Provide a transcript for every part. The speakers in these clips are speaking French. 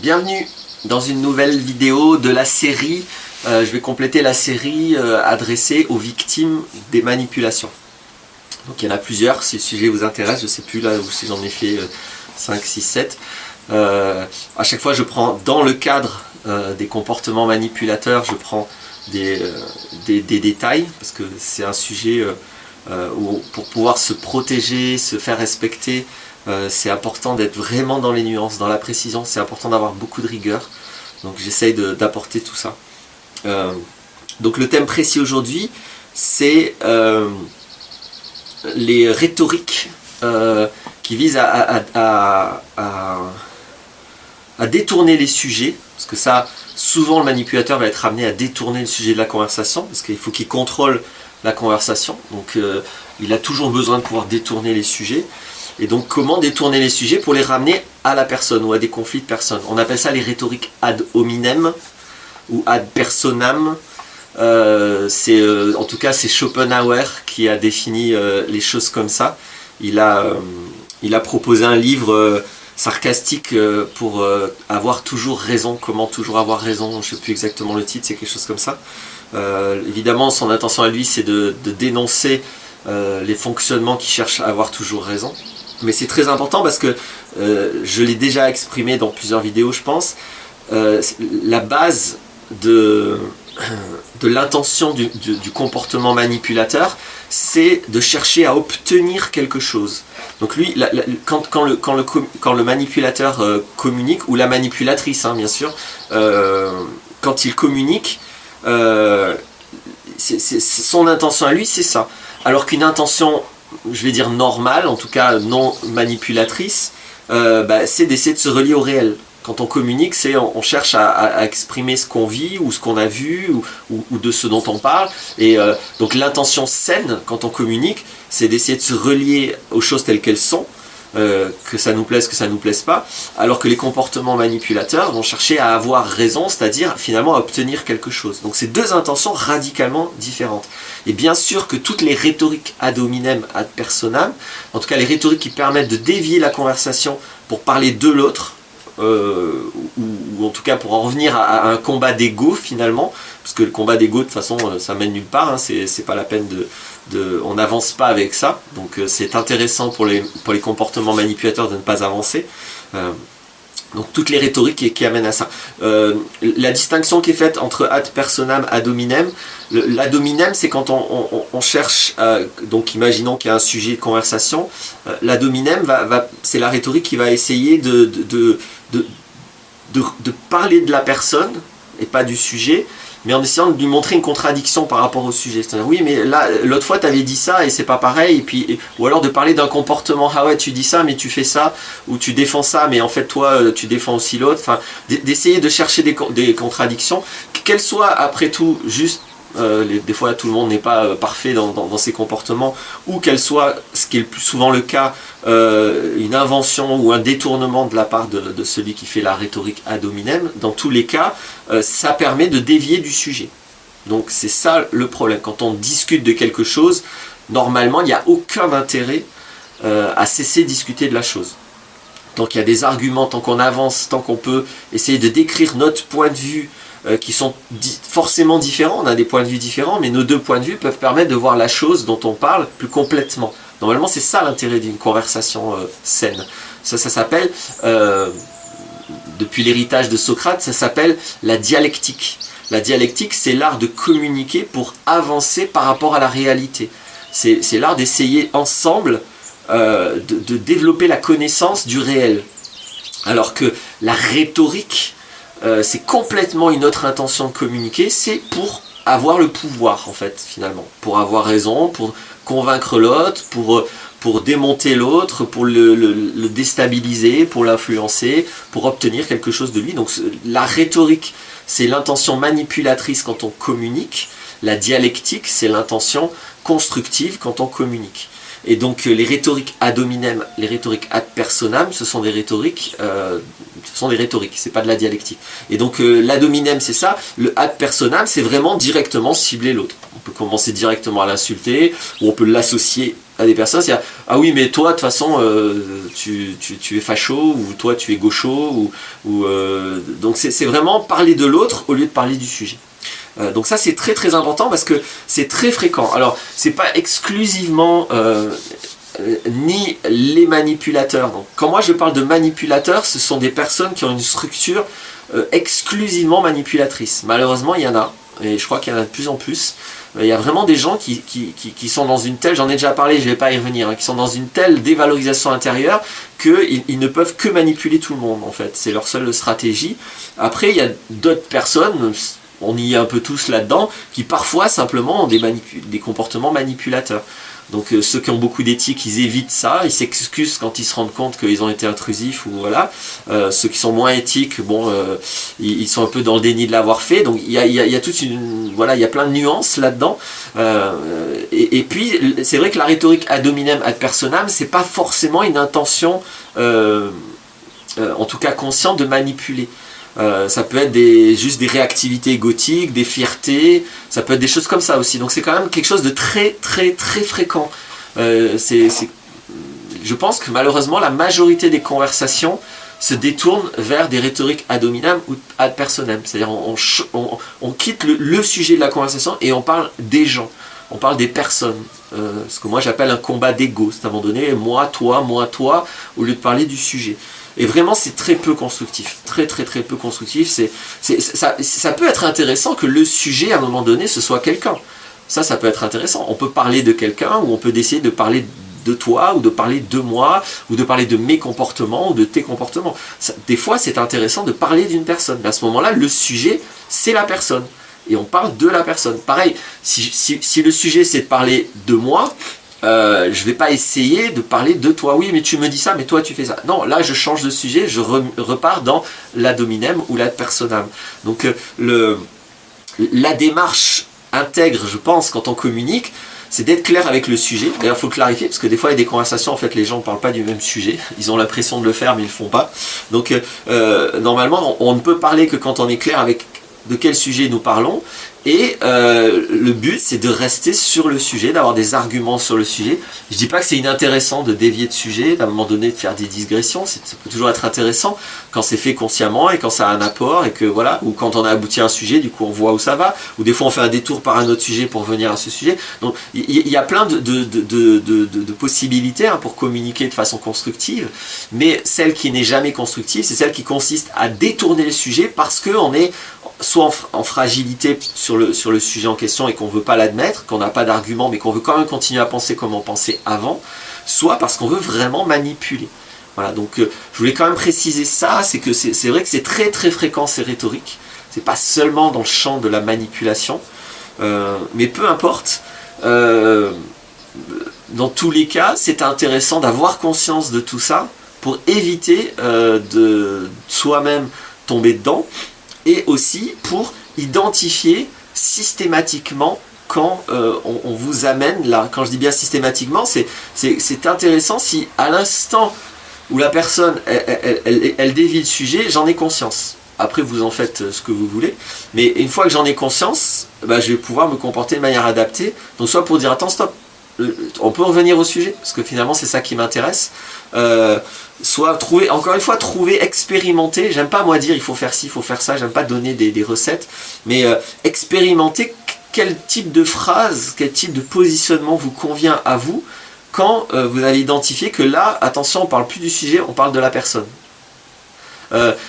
Bienvenue dans une nouvelle vidéo de la série. Je vais compléter la série adressée aux victimes des manipulations. Donc il y en a plusieurs, si le sujet vous intéresse, je ne sais plus là où si j'en ai fait 5, 6, 7. À chaque fois je prends dans le cadre des comportements manipulateurs, je prends des détails, parce que c'est un sujet où pour pouvoir se protéger, se faire respecter, c'est important d'être vraiment dans les nuances, dans la précision, c'est important d'avoir beaucoup de rigueur. Donc j'essaye d'apporter tout ça. Donc le thème précis aujourd'hui, c'est les rhétoriques qui visent à détourner les sujets, parce que ça, souvent le manipulateur va être amené à détourner le sujet de la conversation, parce qu'il faut qu'il contrôle la conversation, donc il a toujours besoin de pouvoir détourner les sujets. Et donc comment détourner les sujets pour les ramener à la personne ou à des conflits de personnes. On appelle ça les rhétoriques ad hominem ou ad personam. En tout cas c'est Schopenhauer qui a défini les choses comme ça. Il a proposé un livre sarcastique pour avoir toujours raison, comment toujours avoir raison, je ne sais plus exactement le titre, c'est quelque chose comme ça. Évidemment son intention à lui c'est de dénoncer les fonctionnements qui cherchent à avoir toujours raison. Mais c'est très important parce que je l'ai déjà exprimé dans plusieurs vidéos, je pense. La base de l'intention du comportement manipulateur, c'est de chercher à obtenir quelque chose. Donc lui, quand le manipulateur communique, ou la manipulatrice, hein, bien sûr, quand il communique, son intention à lui, c'est ça. Alors qu'une intention, je vais dire normale, en tout cas non manipulatrice, c'est d'essayer de se relier au réel. Quand on communique, on cherche à exprimer ce qu'on vit, ou ce qu'on a vu, ou de ce dont on parle. Et donc l'intention saine, quand on communique, c'est d'essayer de se relier aux choses telles qu'elles sont, que ça nous plaise, que ça nous plaise pas, alors que les comportements manipulateurs vont chercher à avoir raison, c'est-à-dire finalement à obtenir quelque chose. Donc c'est deux intentions radicalement différentes. Et bien sûr que toutes les rhétoriques ad hominem, ad personam, en tout cas les rhétoriques qui permettent de dévier la conversation pour parler de l'autre, ou en tout cas pour en revenir à un combat d'ego finalement, parce que le combat d'ego de toute façon ça mène nulle part, hein, c'est pas la peine on n'avance pas avec ça, donc c'est intéressant pour les comportements manipulateurs de ne pas avancer. Donc toutes les rhétoriques qui amènent à ça. La distinction qui est faite entre ad personam, ad hominem, l'ad hominem c'est quand on cherche, donc imaginons qu'il y a un sujet de conversation, l'ad hominem c'est la rhétorique qui va essayer de parler de la personne et pas du sujet, mais en essayant de lui montrer une contradiction par rapport au sujet. C'est-à-dire, oui, mais là, l'autre fois, tu avais dit ça et c'est pas pareil. Ou alors de parler d'un comportement, ah ouais, tu dis ça, mais tu fais ça, ou tu défends ça, mais en fait, toi, tu défends aussi l'autre. Enfin, d'essayer de chercher des contradictions, qu'elles soient, après tout, juste, des fois, tout le monde n'est pas parfait dans ses comportements, ou qu'elles soient, ce qui est le plus souvent le cas, une invention ou un détournement de la part de celui qui fait la rhétorique ad hominem. Dans tous les cas, ça permet de dévier du sujet. Donc c'est ça le problème. Quand on discute de quelque chose, normalement il n'y a aucun intérêt à cesser de discuter de la chose. Tant qu'il y a des arguments, tant qu'on avance, tant qu'on peut essayer de décrire notre point de vue, qui sont forcément différents, on a des points de vue différents, mais nos deux points de vue peuvent permettre de voir la chose dont on parle plus complètement. Normalement, c'est ça l'intérêt d'une conversation saine. Ça s'appelle, depuis l'héritage de Socrate, ça s'appelle la dialectique. La dialectique, c'est l'art de communiquer pour avancer par rapport à la réalité. C'est l'art d'essayer ensemble de développer la connaissance du réel. Alors que la rhétorique, c'est complètement une autre intention de communiquer, c'est pour avoir le pouvoir en fait finalement, pour avoir raison, pour convaincre l'autre, pour démonter l'autre, pour le déstabiliser, pour l'influencer, pour obtenir quelque chose de lui. Donc la rhétorique, c'est l'intention manipulatrice quand on communique, la dialectique, c'est l'intention constructive quand on communique. Et donc les rhétoriques ad hominem, les rhétoriques ad personam, ce sont des rhétoriques, c'est pas de la dialectique. Et donc l'ad hominem c'est ça, le ad personam c'est vraiment directement cibler l'autre. On peut commencer directement à l'insulter, ou on peut l'associer à des personnes, c'est ah oui mais toi de toute façon tu es facho, ou toi tu es gaucho, donc c'est vraiment parler de l'autre au lieu de parler du sujet. Donc ça c'est très très important parce que c'est très fréquent. Alors c'est pas exclusivement ni les manipulateurs. Donc, quand moi je parle de manipulateurs, ce sont des personnes qui ont une structure exclusivement manipulatrice. Malheureusement il y en a, et je crois qu'il y en a de plus en plus. Il y a vraiment des gens qui sont dans une telle, j'en ai déjà parlé, je ne vais pas y revenir, hein, qui sont dans une telle dévalorisation intérieure qu'ils ne peuvent que manipuler tout le monde en fait. C'est leur seule stratégie. Après il y a d'autres personnes, on y est un peu tous là-dedans, qui parfois simplement ont des comportements manipulateurs. Donc ceux qui ont beaucoup d'éthique, ils évitent ça, ils s'excusent quand ils se rendent compte qu'ils ont été intrusifs, ou voilà. Ceux qui sont moins éthiques, bon, ils sont un peu dans le déni de l'avoir fait. Donc il y a toute une, voilà, il y a plein de nuances là-dedans. Et puis c'est vrai que la rhétorique ad hominem ad personam, c'est pas forcément une intention, en tout cas consciente, de manipuler. Ça peut être juste des réactivités égotiques, des fiertés, ça peut être des choses comme ça aussi. Donc c'est quand même quelque chose de très très très fréquent. Je pense que malheureusement la majorité des conversations se détournent vers des rhétoriques ad hominem ou ad personam. C'est-à-dire on quitte le sujet de la conversation et on parle des gens, on parle des personnes. Ce que moi j'appelle un combat d'ego. C'est à un moment donné moi, toi, au lieu de parler du sujet. Et vraiment c'est très peu constructif, très très très peu constructif. Ça peut être intéressant que le sujet à un moment donné ce soit quelqu'un. Ça peut être intéressant. On peut parler de quelqu'un, ou on peut essayer de parler de toi, ou de parler de moi, ou de parler de mes comportements, ou de tes comportements. Des fois c'est intéressant de parler d'une personne. Mais à ce moment-là le sujet c'est la personne. Et on parle de la personne. Pareil, si le sujet c'est de parler de moi, je ne vais pas essayer de parler de toi. Oui, mais tu me dis ça, mais toi tu fais ça. Non, là je change de sujet, je repars dans l'ad hominem ou l'ad personam. Donc la démarche intègre, je pense, quand on communique, c'est d'être clair avec le sujet. D'ailleurs, il faut clarifier, parce que des fois, il y a des conversations, en fait, les gens ne parlent pas du même sujet. Ils ont l'impression de le faire, mais ils ne le font pas. Donc, normalement, on ne peut parler que quand on est clair avec de quel sujet nous parlons. Et le but c'est de rester sur le sujet, d'avoir des arguments sur le sujet. Je dis pas que c'est inintéressant de dévier de sujet, à un moment donné de faire des digressions, ça peut toujours être intéressant quand c'est fait consciemment et quand ça a un apport, et que voilà, ou quand on a abouti à un sujet, du coup on voit où ça va, ou des fois on fait un détour par un autre sujet pour venir à ce sujet. Donc il y a plein de possibilités hein, pour communiquer de façon constructive, mais celle qui n'est jamais constructive, c'est celle qui consiste à détourner le sujet parce qu'on est soit en fragilité sur le sujet en question et qu'on ne veut pas l'admettre, qu'on n'a pas d'argument mais qu'on veut quand même continuer à penser comme on pensait avant, soit parce qu'on veut vraiment manipuler. Voilà, donc je voulais quand même préciser ça, c'est que c'est vrai que c'est très très fréquent ces rhétoriques, c'est pas seulement dans le champ de la manipulation, mais peu importe, dans tous les cas c'est intéressant d'avoir conscience de tout ça pour éviter de soi-même tomber dedans, et aussi pour identifier systématiquement quand on vous amène là. Quand je dis bien systématiquement, c'est intéressant si à l'instant où la personne elle dévie le sujet, j'en ai conscience. Après vous en faites ce que vous voulez, mais une fois que j'en ai conscience, bah, je vais pouvoir me comporter de manière adaptée. Donc soit pour dire attends stop, on peut revenir au sujet, parce que finalement c'est ça qui m'intéresse. Soit trouver, encore une fois, expérimenter, j'aime pas moi dire il faut faire ci, il faut faire ça, j'aime pas donner des recettes, mais expérimenter quel type de phrase, quel type de positionnement vous convient à vous, quand vous allez identifier que là, attention, on parle plus du sujet, on parle de la personne.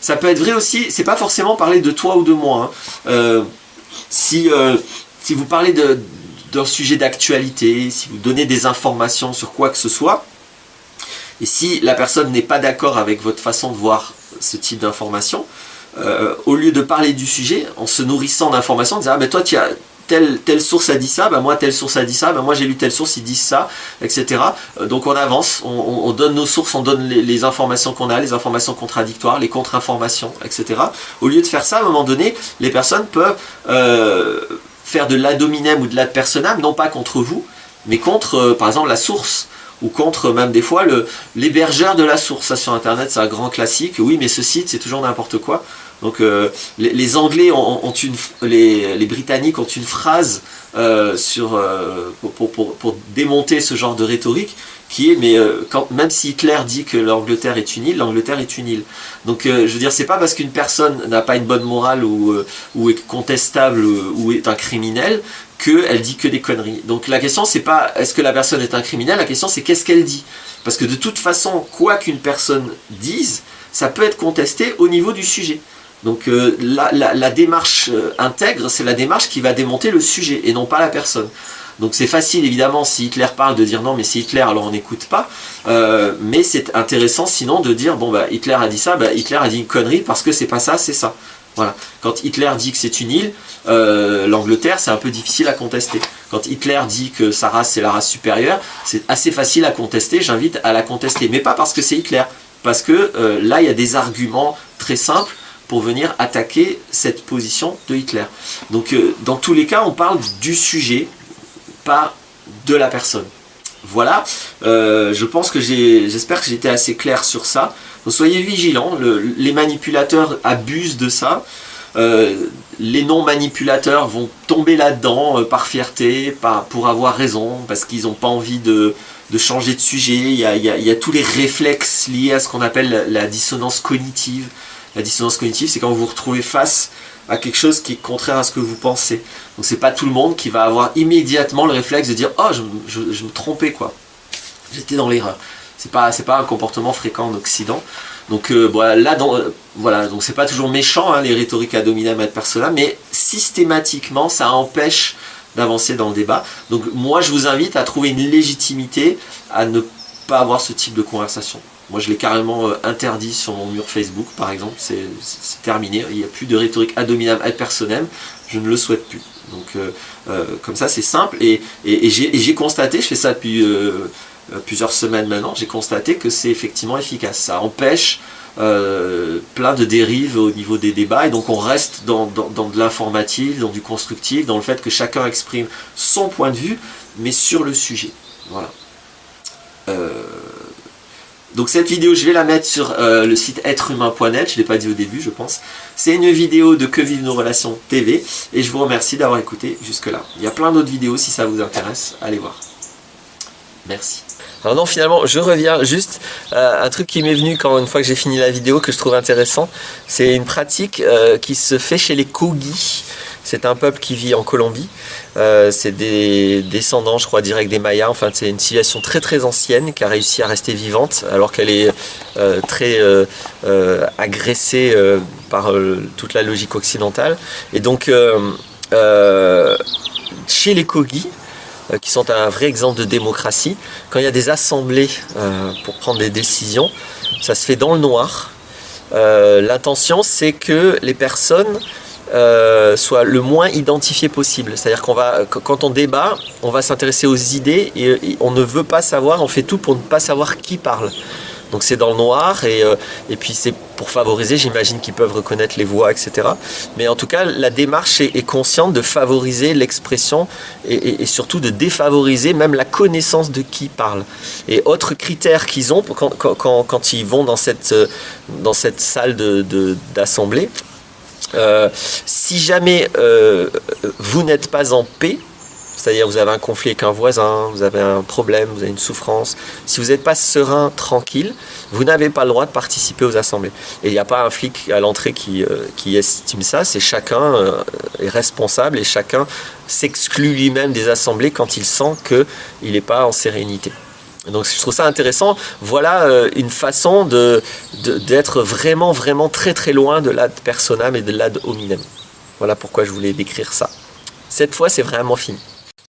Ça peut être vrai aussi, c'est pas forcément parler de toi ou de moi, hein. Si vous parlez d'un sujet d'actualité, si vous donnez des informations sur quoi que ce soit, et si la personne n'est pas d'accord avec votre façon de voir ce type d'information, au lieu de parler du sujet, en se nourrissant d'informations, de dire ah ben toi tu as telle source a dit ça, ben moi telle source a dit ça, ben moi j'ai lu telle source, ils disent ça, etc. Donc on avance, on donne nos sources, on donne les informations qu'on a, les informations contradictoires, les contre-informations, etc. Au lieu de faire ça, à un moment donné, les personnes peuvent faire de l'ad hominem ou de l'ad personam, non pas contre vous, mais contre par exemple la source. ou contre même des fois l'hébergeur de la source. Ça sur internet c'est un grand classique, oui mais ce site c'est toujours n'importe quoi. Donc les Anglais les Britanniques ont une phrase pour démonter ce genre de rhétorique qui est même si Hitler dit que l'Angleterre est une île, l'Angleterre est une île. Donc je veux dire, c'est pas parce qu'une personne n'a pas une bonne morale ou est contestable ou est un criminel qu'elle dit que des conneries. Donc la question c'est pas est-ce que la personne est un criminel, la question c'est qu'est-ce qu'elle dit. Parce que de toute façon, quoi qu'une personne dise, ça peut être contesté au niveau du sujet. Donc la démarche intègre, c'est la démarche qui va démonter le sujet et non pas la personne. Donc c'est facile évidemment si Hitler parle de dire non mais c'est Hitler alors on n'écoute pas, mais c'est intéressant sinon de dire bon bah Hitler a dit ça, bah Hitler a dit une connerie parce que c'est pas ça, c'est ça. Voilà. Quand Hitler dit que c'est une île, l'Angleterre c'est un peu difficile à contester. Quand Hitler dit que sa race c'est la race supérieure, c'est assez facile à contester, j'invite à la contester, mais pas parce que c'est Hitler, parce que là il y a des arguments très simples pour venir attaquer cette position de Hitler. Donc dans tous les cas on parle du sujet, pas de la personne. Voilà, je pense que j'espère que j'ai été assez clair sur ça. Donc soyez vigilants, les manipulateurs abusent de ça. Les non-manipulateurs vont tomber là-dedans par fierté, pour avoir raison, parce qu'ils n'ont pas envie de changer de sujet. Il y a tous les réflexes liés à ce qu'on appelle la dissonance cognitive. La dissonance cognitive, c'est quand vous vous retrouvez face à quelque chose qui est contraire à ce que vous pensez. Donc c'est pas tout le monde qui va avoir immédiatement le réflexe de dire « Oh, je me trompais, quoi. J'étais dans l'erreur. » C'est pas un comportement fréquent en Occident. Donc voilà, donc c'est pas toujours méchant, hein, les rhétoriques ad hominem ad personam, mais systématiquement, ça empêche d'avancer dans le débat. Donc moi, je vous invite à trouver une légitimité à ne pas avoir ce type de conversation. Moi, je l'ai carrément interdit sur mon mur Facebook, par exemple. C'est terminé. Il n'y a plus de rhétorique ad hominem ad personam. Je ne le souhaite plus. Donc, comme ça, c'est simple. Et j'ai constaté, je fais ça depuis plusieurs semaines maintenant, j'ai constaté que c'est effectivement efficace. Ça empêche plein de dérives au niveau des débats. Et donc, on reste dans de l'informatif, dans du constructif, dans le fait que chacun exprime son point de vue, mais sur le sujet. Voilà. Donc cette vidéo, je vais la mettre sur le site êtrehumain.net, je ne l'ai pas dit au début, je pense. C'est une vidéo de Que vivent nos relations TV, et je vous remercie d'avoir écouté jusque-là. Il y a plein d'autres vidéos, si ça vous intéresse, allez voir. Merci. Alors non, finalement, je reviens juste un truc qui m'est venu une fois que j'ai fini la vidéo, que je trouve intéressant. C'est une pratique qui se fait chez les Kogi. C'est un peuple qui vit en Colombie. C'est des descendants, je crois, directs des Mayas. Enfin, c'est une civilisation très très ancienne qui a réussi à rester vivante alors qu'elle est très agressée par toute la logique occidentale. Et donc, chez les Kogi, qui sont un vrai exemple de démocratie, quand il y a des assemblées pour prendre des décisions, ça se fait dans le noir. L'intention, c'est que les personnes soit le moins identifié possible. C'est-à-dire quand on débat, on va s'intéresser aux idées et on ne veut pas savoir, on fait tout pour ne pas savoir qui parle. Donc c'est dans le noir et puis c'est pour favoriser, j'imagine qu'ils peuvent reconnaître les voix, etc. Mais en tout cas, la démarche est consciente de favoriser l'expression et surtout de défavoriser même la connaissance de qui parle. Et autre critère qu'ils ont quand ils vont dans cette salle d'assemblée, si jamais vous n'êtes pas en paix, c'est-à-dire vous avez un conflit avec un voisin, vous avez un problème, vous avez une souffrance, si vous n'êtes pas serein, tranquille, vous n'avez pas le droit de participer aux assemblées. Et il n'y a pas un flic à l'entrée qui estime ça, c'est chacun est responsable et chacun s'exclut lui-même des assemblées quand il sent qu'il n'est pas en sérénité. Donc je trouve ça intéressant. Voilà une façon d'être vraiment, vraiment très très loin de l'ad personam et de l'ad hominem. Voilà pourquoi je voulais décrire ça. Cette fois, c'est vraiment fini.